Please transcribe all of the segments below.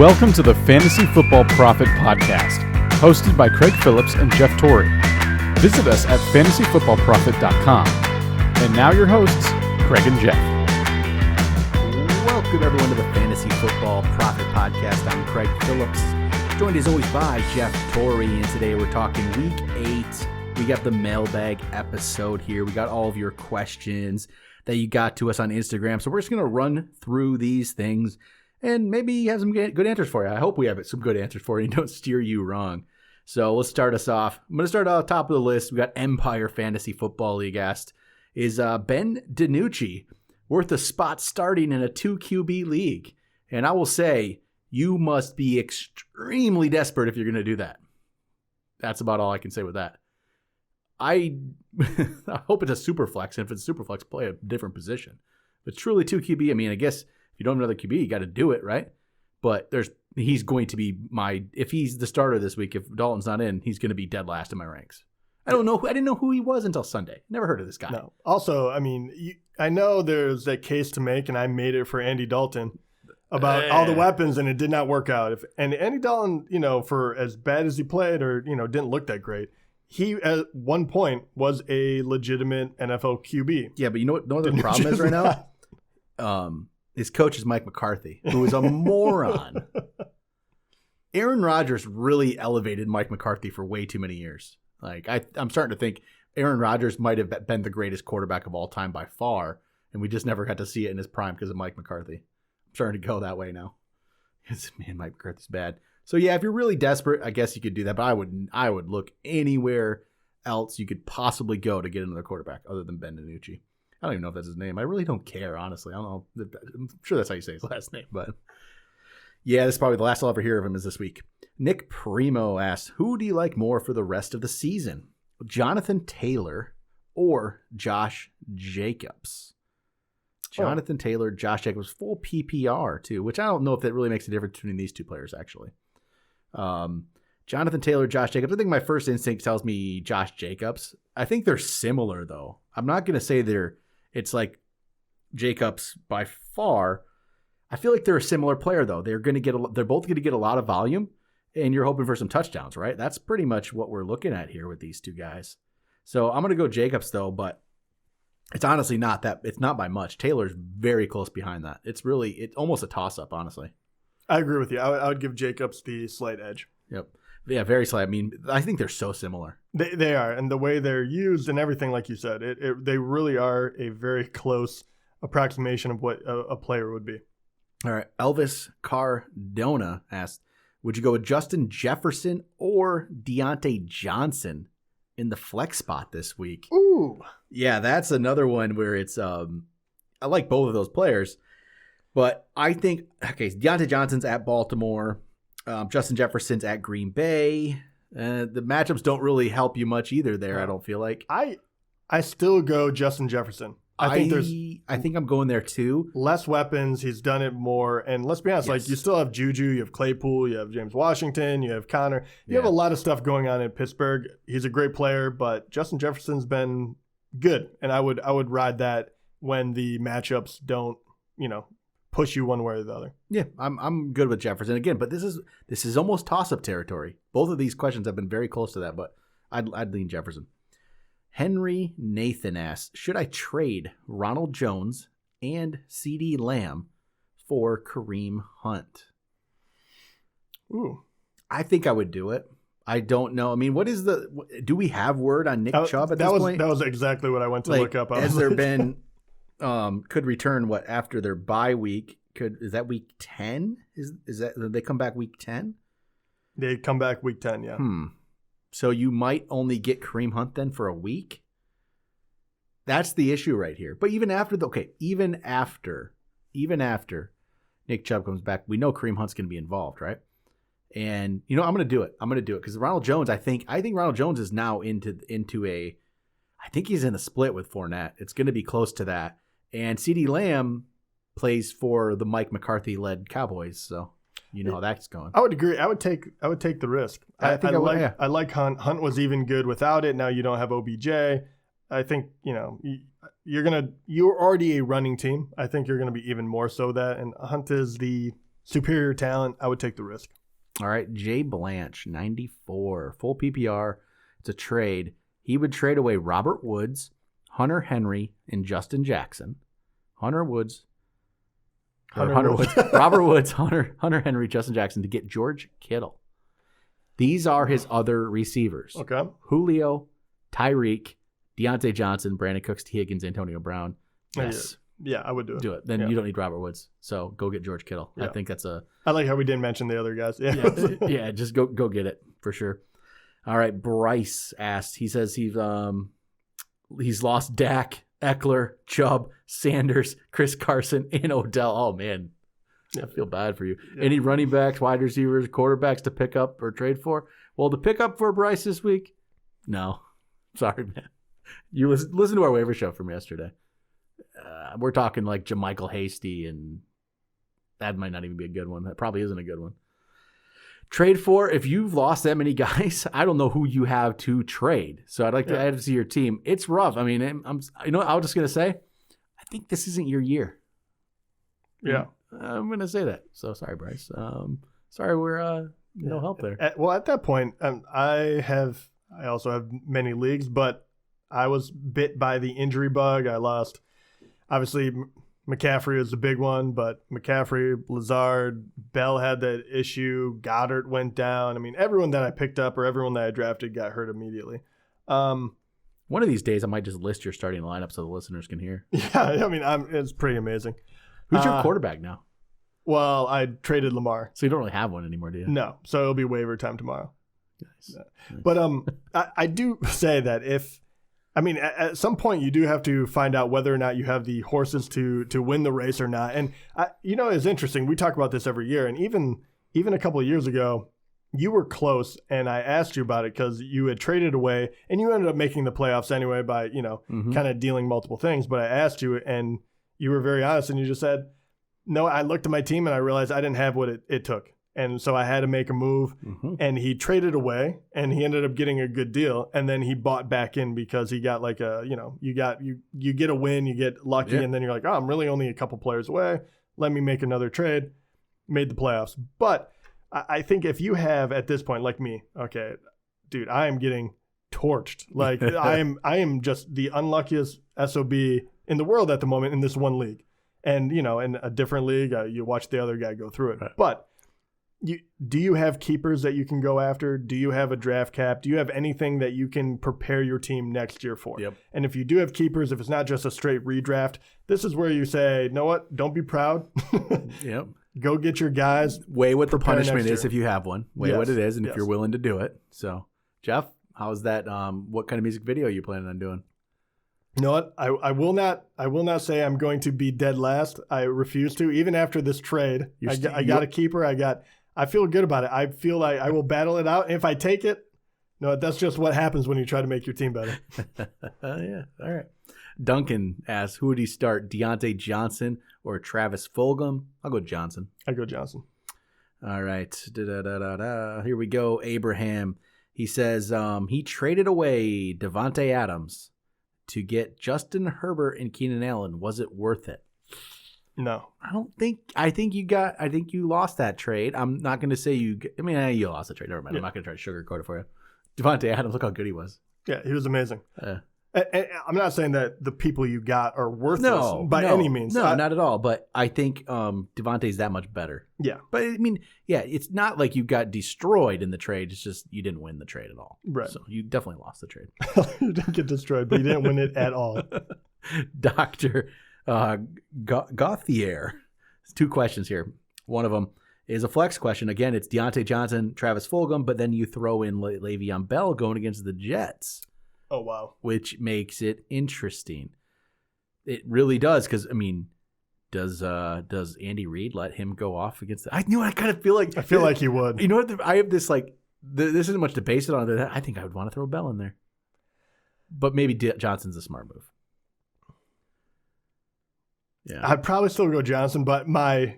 Welcome to the Fantasy Football Profit Podcast, hosted by Craig Phillips and Jeff Torrey. Visit us at fantasyfootballprofit.com. And now your hosts, Craig and Jeff. Welcome everyone to the Fantasy Football Profit Podcast. I'm Craig Phillips, joined as always by Jeff Torrey, and today we're talking Week 8. We got the Mailbag episode here. We got all of your questions that you got to us on Instagram, so we're just going to run through these things and maybe have some good answers for you. I hope we have some good answers for you and don't steer you wrong. So let's start us off. I'm going to start off top of the list. We got Empire Fantasy Football League asked, is Ben DiNucci worth a spot starting in a 2 QB league? And I will say, you must be extremely desperate if you're going to do that. That's about all I can say with that. I hope it's a super flex. And if it's super flex, play a different position. But truly 2 QB, I mean, I guess if you don't have another QB, you got to do it, right? But he's going to be if he's the starter this week, if Dalton's not in, he's going to be dead last in my ranks. I didn't know who he was until Sunday. Never heard of this guy. No. Also, I mean, I know there's a case to make, and I made it for Andy Dalton about all the weapons, and it did not work out. And Andy Dalton, for as bad as he played or, didn't look that great, he at one point was a legitimate NFL QB. Yeah, but you know what the problem is right now? His coach is Mike McCarthy, who is a moron. Aaron Rodgers really elevated Mike McCarthy for way too many years. Like I'm starting to think Aaron Rodgers might have been the greatest quarterback of all time by far, and we just never got to see it in his prime because of Mike McCarthy. I'm starting to go that way now. Man, Mike McCarthy's bad. So yeah, if you're really desperate, I guess you could do that. But I would look anywhere else you could possibly go to get another quarterback other than Ben DiNucci. I don't even know if that's his name. I really don't care, honestly. I don't know. I'm sure that's how you say his last name, but yeah, this is probably the last I'll ever hear of him is this week. Nick Primo asks, who do you like more for the rest of the season? Jonathan Taylor or Josh Jacobs? Jonathan Taylor, Josh Jacobs, full PPR too, which I don't know if that really makes a difference between these two players, actually. Jonathan Taylor, Josh Jacobs. I think my first instinct tells me Josh Jacobs. I think they're similar, though. I'm not going to say it's like Jacobs by far. I feel like they're a similar player, though. They're both going to get a lot of volume, and you're hoping for some touchdowns, right? That's pretty much what we're looking at here with these two guys. So I'm going to go Jacobs, though, but it's honestly not that. It's not by much. Taylor's very close behind that. It's almost a toss-up, honestly. I agree with you. I would give Jacobs the slight edge. Yep. Yeah, very slight. I mean, I think they're so similar. They are, and the way they're used and everything, like you said, they really are a very close approximation of what a player would be. All right, Elvis Cardona asked, would you go with Justin Jefferson or Deontay Johnson in the flex spot this week? Ooh. Yeah, that's another one where it's I like both of those players, but I think, Deontay Johnson's at Baltimore. Justin Jefferson's at Green Bay. The matchups don't really help you much either there, I don't feel like. I still go Justin Jefferson. I think I'm going there too. Less weapons. He's done it more. And let's be honest, yes. like you still have Juju, you have Claypool, you have James Washington, you have Connor. You have a lot of stuff going on in Pittsburgh. He's a great player, but Justin Jefferson's been good. And I would ride that when the matchups don't, push you one way or the other. Yeah, I'm good with Jefferson again, but this is almost toss-up territory. Both of these questions have been very close to that, but I'd lean Jefferson. Henry Nathan asks, should I trade Ronald Jones and CeeDee Lamb for Kareem Hunt? Ooh. I think I would do it. I don't know. I mean, do we have word on Nick Chubb at this point? That was exactly what I went to look up. Has there been could return after their bye week? Is that week 10? Is that they come back week 10? They come back week 10, yeah. So you might only get Kareem Hunt then for a week? That's the issue right here. But even after Nick Chubb comes back, we know Kareem Hunt's going to be involved, right? And I'm going to do it. Because Ronald Jones, I think Ronald Jones is now into a I think he's in a split with Fournette. It's going to be close to that. And CeeDee Lamb plays for the Mike McCarthy-led Cowboys, so how that's going. I would agree. I would take the risk. I like Hunt. Hunt was even good without it. Now you don't have OBJ. I think you're already a running team. I think you're gonna be even more so that. And Hunt is the superior talent, I would take the risk. All right, Jay Blanche, 94, full PPR. It's a trade. He would trade away Robert Woods, Hunter Henry, and Justin Jackson. Robert Woods, Hunter Henry, Justin Jackson to get George Kittle. These are his other receivers. Okay. Julio, Tyreek, Deontay Johnson, Brandon Cooks, T. Higgins, Antonio Brown. Yes. Yeah, I would do it. Do it. Then you don't need Robert Woods. So go get George Kittle. Yeah. I think that's a... I like how we didn't mention the other guys. Yeah, yeah, just go get it for sure. All right, Bryce asked. He says he's lost Dak, Eckler, Chubb, Sanders, Chris Carson, and Odell. Oh, man. I feel bad for you. Yeah. Any running backs, wide receivers, quarterbacks to pick up or trade for? Well, to pick up for Bryce this week? No. Sorry, man. You listen to our waiver show from yesterday. We're talking like JaMychal Hasty, and that might not even be a good one. That probably isn't a good one. Trade for, if you've lost that many guys, I don't know who you have to trade. So I'd like to add to see your team. It's rough. I mean, I was just going to say, I think this isn't your year. Yeah. I'm going to say that. So sorry, Bryce. Sorry, we're no help there. At that point, I also have many leagues, but I was bit by the injury bug. I lost, obviously, McCaffrey was the big one, but McCaffrey, Lazard, Bell had that issue. Goddard went down. I mean, everyone that I picked up or everyone that I drafted got hurt immediately. One of these days, I might just list your starting lineup so the listeners can hear. Yeah, I mean, it's pretty amazing. Who's your quarterback now? Well, I traded Lamar. So you don't really have one anymore, do you? No. So it'll be waiver time tomorrow. Nice. Yeah. But I do say that at some point you do have to find out whether or not you have the horses to win the race or not. And it's interesting. We talk about this every year, and even a couple of years ago, you were close, and I asked you about it because you had traded away, and you ended up making the playoffs anyway by kind of dealing multiple things. But I asked you, and you were very honest, and you just said, "No, I looked at my team and I realized I didn't have what it took." And so I had to make a move, and he traded away, and he ended up getting a good deal. And then he bought back in because he got like you get a win, you get lucky, and then you're like, oh, I'm really only a couple players away. Let me make another trade. Made the playoffs. But I think if you have at this point, like me, okay, dude, I am getting torched. Like I am just the unluckiest SOB in the world at the moment in this one league. And in a different league, you watch the other guy go through it. Right. But do you have keepers that you can go after? Do you have a draft cap? Do you have anything that you can prepare your team next year for? Yep. And if you do have keepers, if it's not just a straight redraft, this is where you say, you know what? Don't be proud. Yep. Go get your guys. Weigh what the punishment is if you have one. Weigh what it is, and if Yes. you're willing to do it. So, Jeff, how's that? What kind of music video are you planning on doing? You know what? I will not say I'm going to be dead last. I refuse to. Even after this trade, I got a keeper. I feel good about it. I feel like I will battle it out. And if I take it, no, that's just what happens when you try to make your team better. Yeah. All right. Duncan asks, who would he start, Deontay Johnson or Travis Fulgham? I'll go Johnson. I go Johnson. All right. Here we go. Abraham. He says he traded away Devontae Adams to get Justin Herbert and Keenan Allen. Was it worth it? No. I think you lost that trade. I'm not going to say you lost the trade. Never mind. Yeah. I'm not going to try to sugarcoat it for you. Devontae Adams, look how good he was. Yeah, he was amazing. And I'm not saying that the people you got are worthless by any means. No, not at all. But I think Devontae's that much better. Yeah. But I mean, yeah, it's not like you got destroyed in the trade. It's just you didn't win the trade at all. Right. So you definitely lost the trade. You didn't get destroyed, but you didn't win it at all. Dr. Gauthier. Two questions here. One of them is a flex question. Again, it's Deontay Johnson, Travis Fulgham, but then you throw in Le'Veon Bell going against the Jets. Oh, wow. Which makes it interesting. It really does, because, I mean, does Andy Reid let him go off against the... I kind of feel like... I feel like he would. You know what? I have this, this isn't much to base it on. I think I would want to throw Bell in there. But maybe Johnson's a smart move. Yeah, I'd probably still go Johnson, but my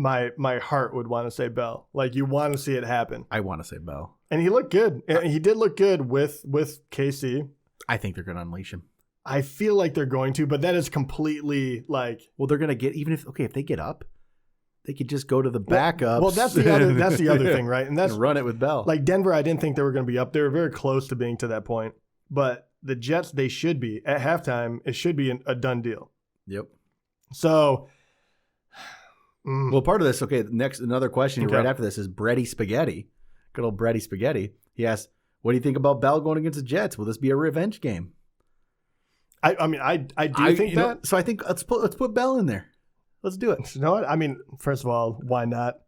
heart would want to say Bell. Like, you want to see it happen. I want to say Bell. And he looked good. And he did look good with KC. I think they're going to unleash him. I feel like they're going to, but that is completely like... Well, they're going to get... Even if they get up, they could just go to the backups. Well, that's the other thing, right? And that's run it with Bell. Like Denver, I didn't think they were going to be up there, very close to being to that point. But the Jets, they should be at halftime. It should be a done deal. Yep. So, well, part of this. Okay, another question right after this is Bretty Spaghetti. Good old Bretty Spaghetti. He asks, "What do you think about Bell going against the Jets? Will this be a revenge game?" I mean, I do think that. So I think let's put Bell in there. Let's do it. You know what? I mean, first of all, why not?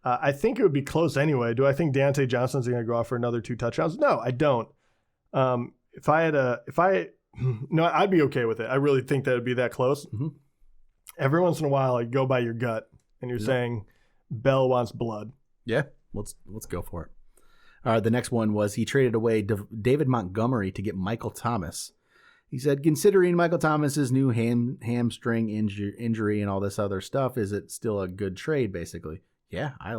I think it would be close anyway. Do I think Deontay Johnson's going to go off for another 2 touchdowns? No, I don't. No, I'd be okay with it. I really think that would be that close. Mm-hmm. Every once in a while, I go by your gut, and you're saying Bell wants blood. Yeah, let's go for it. All right, the next one was he traded away David Montgomery to get Michael Thomas. He said, considering Michael Thomas's new hamstring injury and all this other stuff, is it still a good trade, basically? Yeah, I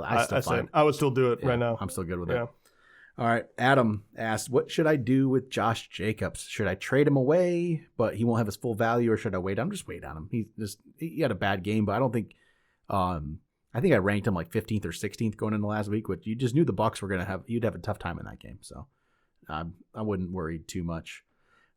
would still do it right now. I'm still good with it. All right, Adam asked, what should I do with Josh Jacobs? Should I trade him away, but he won't have his full value, or should I wait? I'm just wait on him. He had a bad game, but I don't think I think I ranked him like 15th or 16th going into last week, which you just knew the Bucs were you'd have a tough time in that game. So I wouldn't worry too much.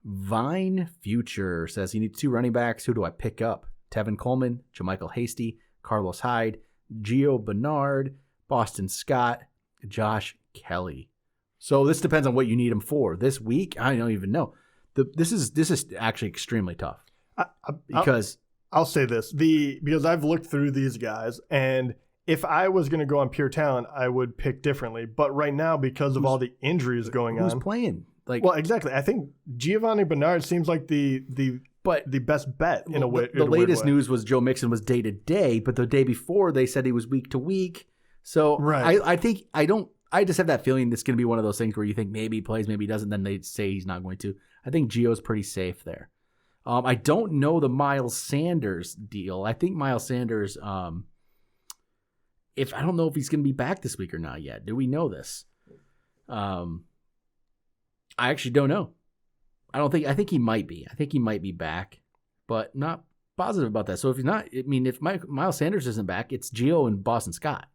Vine Future says he needs 2 running backs. Who do I pick up? Tevin Coleman, JaMychal Hasty, Carlos Hyde, Gio Bernard, Boston Scott, Josh Kelly. So this depends on what you need him for. This week, I don't even know. This is actually extremely tough. Because I'll say this, because I've looked through these guys, and if I was going to go on pure talent, I would pick differently. But right now, because of all the injuries going on, who's playing? Well, exactly. I think Giovanni Bernard seems like the best bet in a way. The latest news was Joe Mixon was day to day, but the day before they said he was week to week. So right. I just have that feeling it's going to be one of those things where you think maybe he plays, maybe he doesn't. Then they say he's not going to. I think Gio's pretty safe there. I don't know the Miles Sanders deal. I think Miles Sanders, I don't know if he's going to be back this week or not yet. Do we know this? I actually don't know. I think he might be. I think he might be back, but not positive about that. So if he's not, I mean, if Miles Sanders isn't back, it's Gio and Boston Scott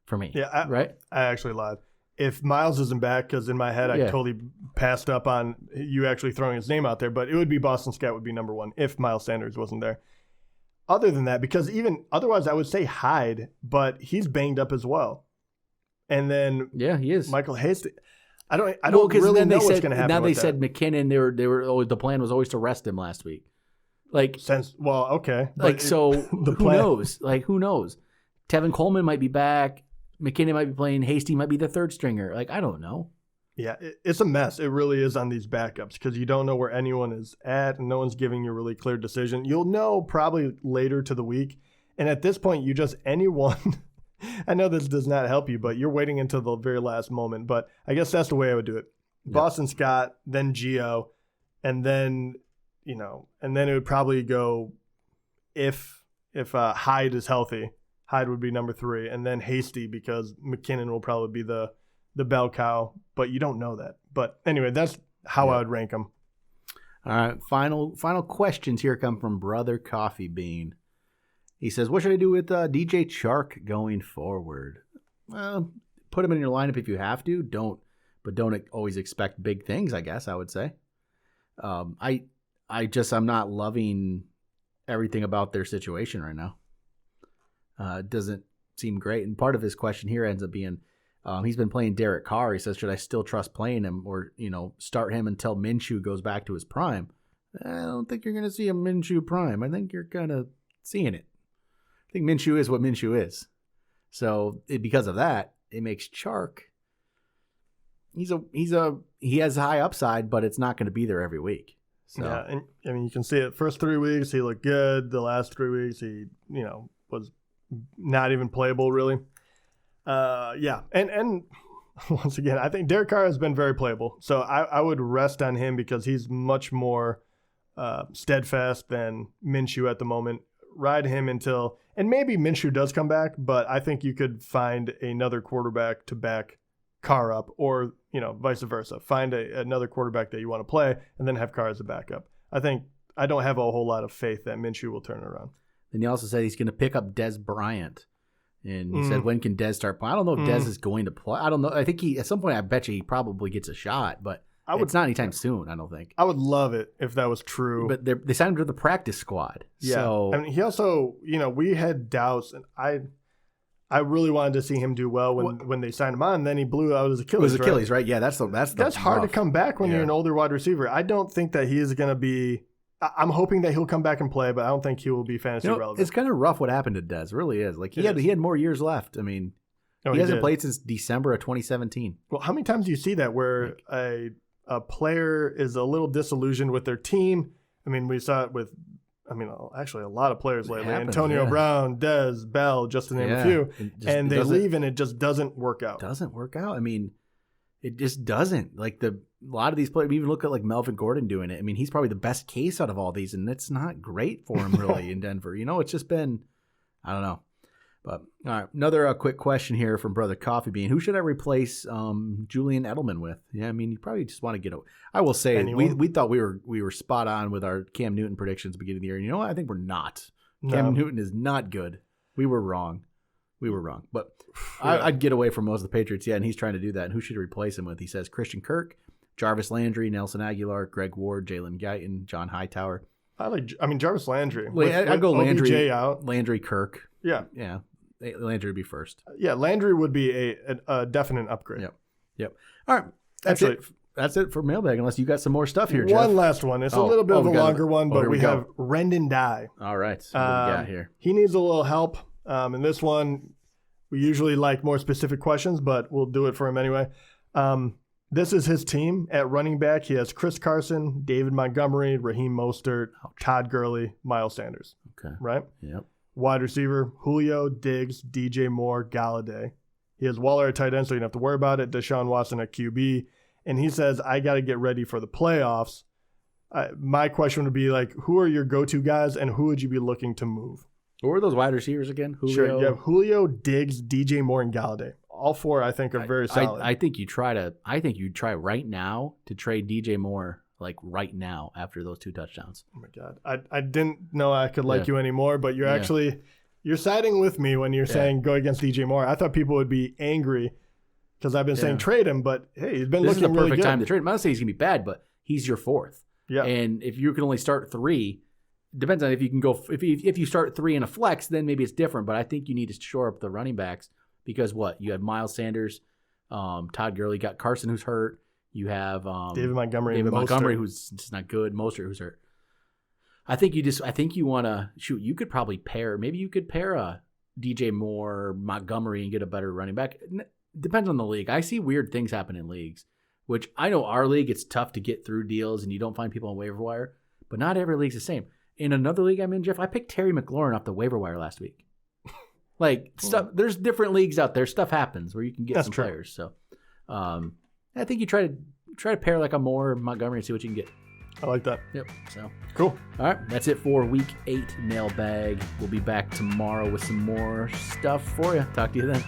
for me. Yeah, right? I actually lied. If Miles isn't back, because in my head I totally passed up on you actually throwing his name out there, but it would be Boston Scott would be number 1 if Miles Sanders wasn't there. Other than that, because even otherwise I would say Hyde, but he's banged up as well. And then he is. Michael Hasty. I don't really know what's going to happen. Now they said McKinnon. They were the plan was always to rest him last week. Okay. Who knows? Like who knows? Tevin Coleman might be back. McKinnon might be playing. Hasty might be the third stringer. Like I don't know. Yeah, it's a mess. It really is on these backups because you don't know where anyone is at, and no one's giving you a really clear decision. You'll know probably later to the week, and at this point, you just anyone. I know this does not help you, but you're waiting until the very last moment. But I guess that's the way I would do it. Yep. Boston Scott, then Gio, and then and then it would probably go if Hyde is healthy. Hyde would be number 3, and then Hasty because McKinnon will probably be the bell cow, but you don't know that. But anyway, that's how I would rank them. All right, final questions here come from Brother Coffee Bean. He says, what should I do with DJ Chark going forward? Well, put him in your lineup if you have to. Don't always expect big things, I guess I would say. I'm not loving everything about their situation right now. It doesn't seem great. And part of his question here ends up being, he's been playing Derek Carr. He says, should I still trust playing him or, start him until Minshew goes back to his prime? I don't think you're going to see a Minshew prime. I think you're kind of seeing it. I think Minshew is what Minshew is. So because of that, it makes Chark. He has high upside, but it's not going to be there every week. So. Yeah, and I mean you can see it. First 3 weeks he looked good. The last 3 weeks he was not even playable really. And once again I think Derek Carr has been very playable. So I would rest on him because he's much more steadfast than Minshew at the moment. Ride him until, and maybe Minshew does come back, but I think you could find another quarterback to back Carr up, or vice versa. Find another quarterback that you want to play, and then have Carr as a backup. I don't have a whole lot of faith that Minshew will turn it around. Then he also said he's going to pick up Des Bryant. And he said, when can Dez start playing? I don't know if Dez is going to play. I don't know. I think at some point, I bet you he probably gets a shot, but it's not anytime soon, I don't think. I would love it if that was true. But they signed him to the practice squad. Yeah. So, he also, we had doubts, and I really wanted to see him do well when they signed him on, and then he blew out his Achilles. It was Achilles, right? Yeah, that's hard to come back when you're an older wide receiver. I don't think that he is going to be. I'm hoping that he'll come back and play, but I don't think he will be fantasy relevant. It's kind of rough what happened to Dez. It really is. Like he had more years left. I mean, he hasn't played since December of 2017. Well, how many times do you see that where a player is a little disillusioned with their team? I mean, we saw it with. Actually, a lot of players lately. Antonio Brown, Dez, Bell, just to name a few. And they leave, and it just doesn't work out. Doesn't work out. I mean, it just doesn't. Like a lot of these players, we even look at like Melvin Gordon doing it. I mean, he's probably the best case out of all these, and it's not great for him really in Denver. It's just been, I don't know. But all right, another quick question here from Brother Coffee Bean. Who should I replace Julian Edelman with? Yeah, I mean, you probably just want to get. I will say we thought we were spot on with our Cam Newton predictions at the beginning of the year. And you know what? I think we're not. No. Cam Newton is not good. We were wrong. But I'd get away from most of the Patriots. Yeah, and he's trying to do that. And who should he replace him with? He says Christian Kirk, Jarvis Landry, Nelson Aguilar, Greg Ward, Jalen Guyton, John Hightower. Jarvis Landry. I'd go Landry out. Landry, Kirk. Yeah. Landry would be first. Yeah, Landry would be a definite upgrade. Yep. All right. That's it for Mailbag, unless you got some more stuff here, Jeff. One last one. It's a little bit of a longer one, but we have Rendon Dye. All right. What do we got here? He needs a little help. In this one, we usually like more specific questions, but we'll do it for him anyway. This is his team at running back. He has Chris Carson, David Montgomery, Raheem Mostert, Todd Gurley, Miles Sanders. Okay. Right? Yep. Wide receiver, Julio, Diggs, DJ Moore, Galladay. He has Waller at tight end, so you don't have to worry about it. Deshaun Watson at QB. And he says, I got to get ready for the playoffs. My question would be, who are your go-to guys, and who would you be looking to move? What were those wide receivers again? Julio? Sure, you have Julio, Diggs, DJ Moore, and Galladay. All four, I think, are very solid. I think you try right now to trade DJ Moore, right now after those 2 touchdowns. Oh my God, I didn't know I could like you anymore, but you're siding with me when you're saying go against DJ Moore. I thought people would be angry because I've been saying trade him, but hey, he's been looking really good. This is the perfect time to trade him. I'm not saying he's gonna be bad, but he's your 4th. Yeah, and if you can only start 3. Depends on if you can go. If you start 3 in a flex, then maybe it's different. But I think you need to shore up the running backs because you have Miles Sanders, Todd Gurley, got Carson who's hurt. You have David Montgomery, who's just not good. Mostert who's hurt. I think you want to shoot. You could probably pair. Maybe you could pair a DJ Moore, Montgomery, and get a better running back. Depends on the league. I see weird things happen in leagues, which I know our league. It's tough to get through deals, and you don't find people on waiver wire. But not every league's the same. In another league I'm in, Jeff, I picked Terry McLaurin off the waiver wire last week. Stuff. There's different leagues out there. Stuff happens where you can get some players. So, I think you try to pair a Moore Montgomery and see what you can get. I like that. Yep. So cool. All right, that's it for Week 8 Mailbag. We'll be back tomorrow with some more stuff for you. Talk to you then.